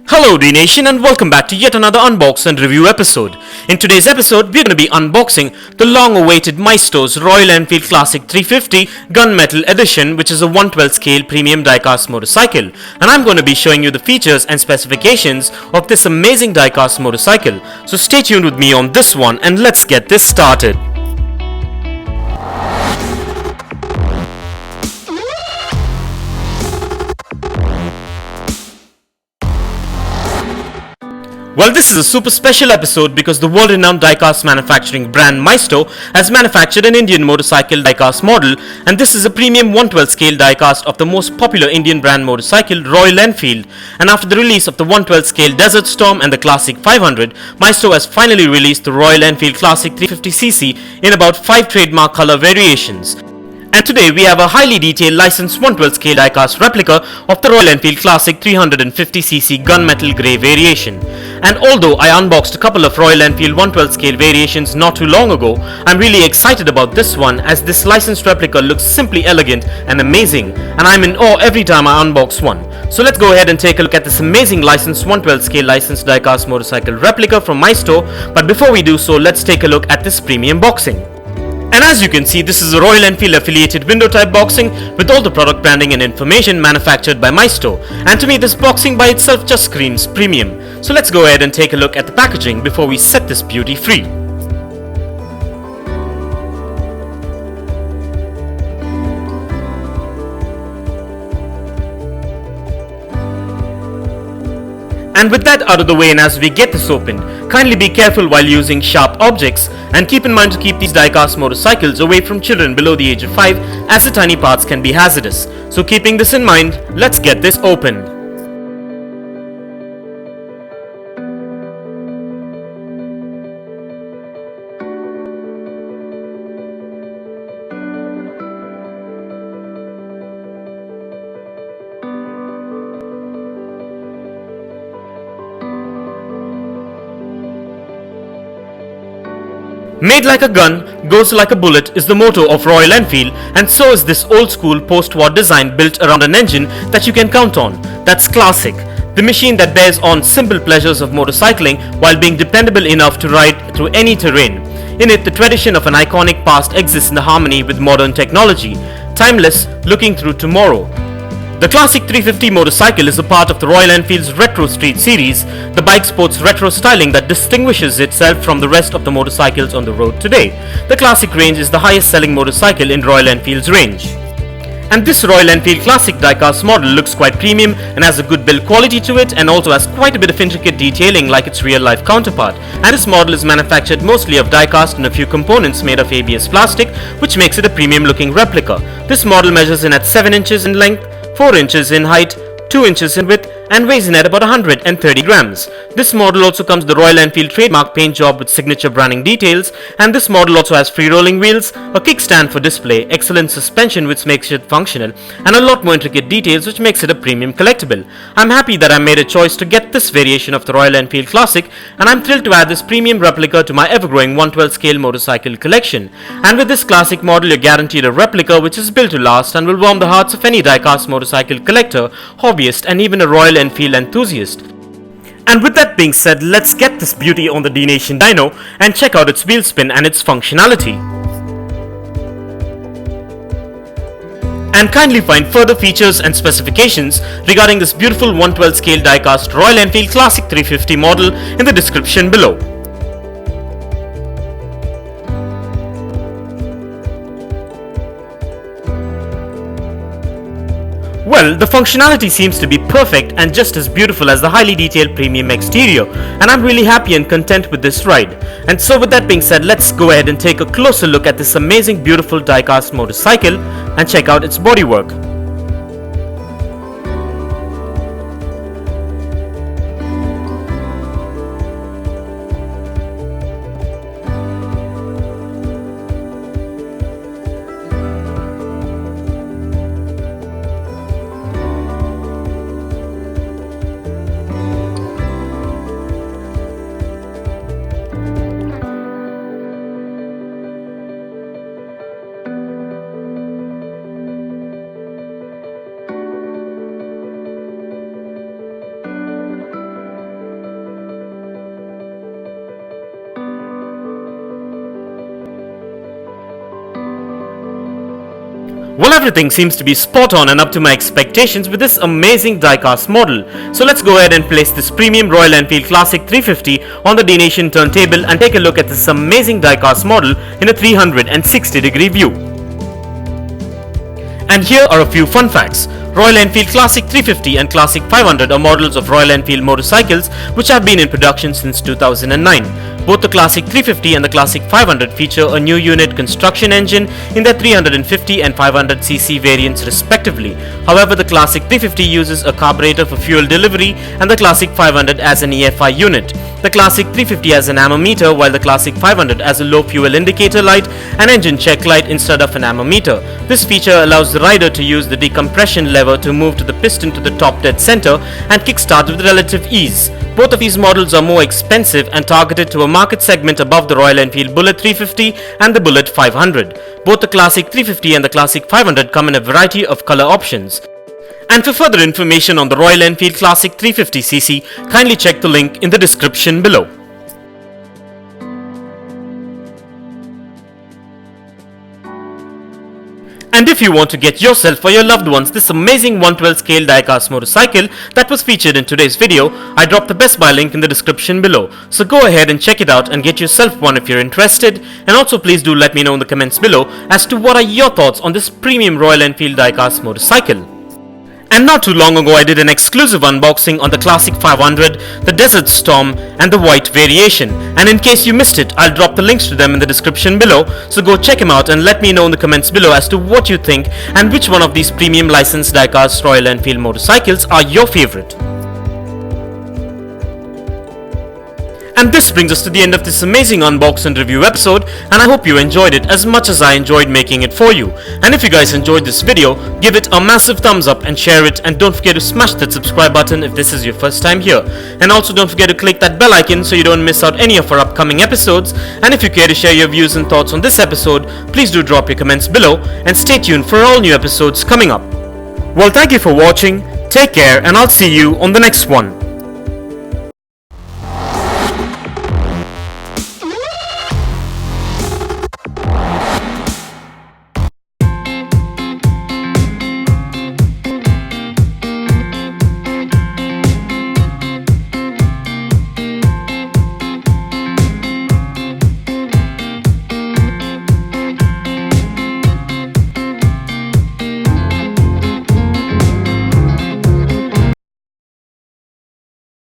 Hello Dnation and welcome back to yet another unbox and review episode. In today's episode, we're going to be unboxing the long-awaited Maisto's Royal Enfield Classic 350 Gunmetal Edition, which is a 112 scale premium diecast motorcycle. And I'm going to be showing you the features and specifications of this amazing diecast motorcycle. So stay tuned with me on this one and let's get this started. Well, this is a super special episode because the world-renowned diecast manufacturing brand Maisto has manufactured an Indian motorcycle diecast model, and this is a premium 112 scale diecast of the most popular Indian brand motorcycle Royal Enfield. And after the release of the 112 scale Desert Storm and the Classic 500, Maisto has finally released the Royal Enfield Classic 350cc in about 5 trademark color variations. And today we have a highly detailed licensed 112 scale diecast replica of the Royal Enfield Classic 350cc gunmetal grey variation. And although I unboxed a couple of Royal Enfield 112 scale variations not too long ago, I'm really excited about this one as this licensed replica looks simply elegant and amazing, and I'm in awe every time I unbox one. So let's go ahead and take a look at this amazing licensed 112 scale licensed diecast motorcycle replica from Maisto, but before we do so, let's take a look at this premium boxing. And as you can see, this is a Royal Enfield affiliated window type boxing with all the product branding and information manufactured by Maisto. And to me, this boxing by itself just screams premium. So let's go ahead and take a look at the packaging before we set this beauty free. And with that out of the way, and as we get this opened, kindly be careful while using sharp objects and keep in mind to keep these diecast motorcycles away from children below the age of 5 as the tiny parts can be hazardous. So keeping this in mind, let's get this opened. Made like a gun, goes like a bullet is the motto of Royal Enfield, and so is this old school post-war design built around an engine that you can count on. That's classic. The machine that bears on simple pleasures of motorcycling while being dependable enough to ride through any terrain. In it, the tradition of an iconic past exists in harmony with modern technology, timeless, looking through tomorrow. The Classic 350 motorcycle is a part of the Royal Enfield's Retro Street series. The bike sports retro styling that distinguishes itself from the rest of the motorcycles on the road today. The Classic range is the highest selling motorcycle in Royal Enfield's range. And this Royal Enfield Classic diecast model looks quite premium and has a good build quality to it, and also has quite a bit of intricate detailing like its real life counterpart. And this model is manufactured mostly of diecast and a few components made of ABS plastic, which makes it a premium looking replica. This model measures in at 7 inches in length, 4 inches in height, 2 inches in width, and weighs in at about 130 grams. This model also comes with the Royal Enfield trademark paint job with signature branding details, and this model also has free rolling wheels, a kickstand for display, excellent suspension which makes it functional, and a lot more intricate details which makes it a premium collectible. I'm happy that I made a choice to get this variation of the Royal Enfield Classic, and I'm thrilled to add this premium replica to my ever-growing 112 scale motorcycle collection. And with this classic model, you're guaranteed a replica which is built to last and will warm the hearts of any diecast motorcycle collector, hobbyist, and even a Royal Enfield enthusiast. And with that being said, let's get this beauty on the Dnation dyno and check out its wheel spin and its functionality. And kindly find further features and specifications regarding this beautiful 112 scale diecast Royal Enfield Classic 350 model in the description below. Well, the functionality seems to be perfect and just as beautiful as the highly detailed premium exterior, and I'm really happy and content with this ride. And so with that being said, let's go ahead and take a closer look at this amazing beautiful diecast motorcycle and check out its bodywork. Well, everything seems to be spot on and up to my expectations with this amazing diecast model. So let's go ahead and place this premium Royal Enfield Classic 350 on the Dnation turntable and take a look at this amazing diecast model in a 360-degree view. And here are a few fun facts. Royal Enfield Classic 350 and Classic 500 are models of Royal Enfield motorcycles which have been in production since 2009. Both the Classic 350 and the Classic 500 feature a new unit construction engine in their 350 and 500cc variants respectively. However, the Classic 350 uses a carburetor for fuel delivery and the Classic 500 as an EFI unit. The Classic 350 has an ammeter while the Classic 500 has a low fuel indicator light and engine check light instead of an ammeter. This feature allows the rider to use the decompression lever to move to the piston to the top dead center and kickstart with relative ease. Both of these models are more expensive and targeted to a market segment above the Royal Enfield Bullet 350 and the Bullet 500. Both the Classic 350 and the Classic 500 come in a variety of color options. And for further information on the Royal Enfield Classic 350cc, kindly check the link in the description below. And if you want to get yourself or your loved ones this amazing 112 scale diecast motorcycle that was featured in today's video, I dropped the Best Buy link in the description below. So go ahead and check it out and get yourself one if you're interested. And also please do let me know in the comments below as to what are your thoughts on this premium Royal Enfield diecast motorcycle. And not too long ago I did an exclusive unboxing on the Classic 500, the Desert Storm and the White variation, and in case you missed it, I'll drop the links to them in the description below, so go check them out and let me know in the comments below as to what you think and which one of these premium licensed diecast Royal Enfield motorcycles are your favorite. And this brings us to the end of this amazing unbox and review episode, and I hope you enjoyed it as much as I enjoyed making it for you. And if you guys enjoyed this video, give it a massive thumbs up and share it, and don't forget to smash that subscribe button if this is your first time here. And also don't forget to click that bell icon so you don't miss out any of our upcoming episodes. And if you care to share your views and thoughts on this episode, please do drop your comments below and stay tuned for all new episodes coming up. Well, thank you for watching, take care, and I'll see you on the next one.